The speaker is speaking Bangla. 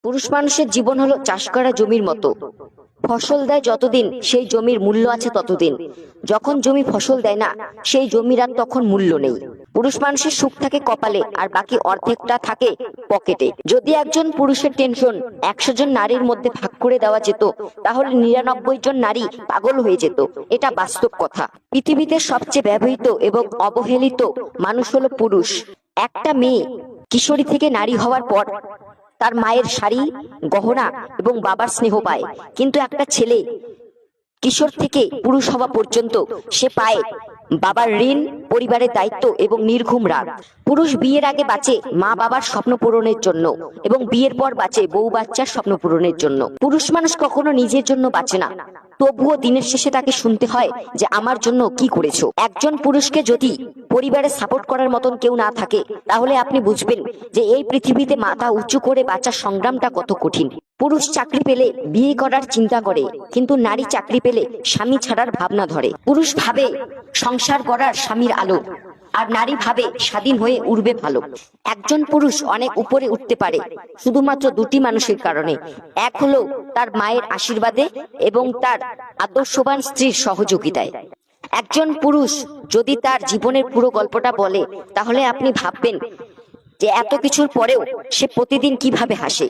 পুরুষ মানুষের জীবন হলো চাষ করা জমির মতো। ফসল দেয় যতদিন সেই জমির মূল্য আছে ততদিন। যখন জমি ফসল দেয় না, সেই জমির আর তখন মূল্য নেই। পুরুষ মানুষের সুখ থাকে কপালে, আর বাকি অর্ধেকটা থাকে পকেটে। যদি একজন পুরুষের টেনশন 100 জন নারীর মধ্যে ভাগ করে দেওয়া যেত, তাহলে 99 জন নারী পাগল হয়ে যেত। এটা বাস্তব কথা। পৃথিবীতে সবচেয়ে ব্যবহৃত এবং অবহেলিত মানুষ হলো পুরুষ। একটা মেয়ে কিশোরী থেকে নারী হওয়ার পর তার মায়ের শাড়ি, গহনা এবং বাবার স্নেহ পায়, কিন্তু একটা ছেলে কিশোর থেকে পুরুষ হওয়া পর্যন্ত সে পায় বাবার ঋণ, পরিবারের দায়িত্ব এবং নির্ঘুম রাগ। পুরুষ বিয়ের আগে বাঁচে মা বাবার স্বপ্ন পূরণের জন্য এবং বিয়ের পর বাঁচে বউ বাচ্চার স্বপ্ন পূরণের জন্য। পুরুষ মানুষ কখনো নিজের জন্য বাঁচে না, তবুও দিনের শেষে তাকে শুনতে হয় যে আমার জন্য কি করেছো। একজন পুরুষকে যদি পরিবারে সাপোর্ট করার মতন কেউ না থাকে, তাহলে আপনি বুঝবেন যে এই পৃথিবীতে মাথা উঁচু করে বাঁচার সংগ্রামটা কত কঠিন। পুরুষ চাকরি পেলে বিয়ে করার চিন্তা করে, কিন্তু নারী চাকরি পেলে স্বামী ছাড়ার ভাবনা ধরে। পুরুষ ভাবে সংসার করার স্বামীর আলো, আর নারী ভাবে স্বাধীন হয়ে উড়বে ভালো। একজন পুরুষ অনেক উপরে উঠতে পারে শুধুমাত্র দুটি মানুষের কারণে। এক হলো তার মায়ের আশীর্বাদে এবং তার আদর্শবান স্ত্রীর সহযোগিতায়। একজন পুরুষ যদি তার জীবনের পুরো গল্পটা বলে, তাহলে আপনি ভাববেন যে এত কিছুর পরেও সে প্রতিদিন কিভাবে হাসে।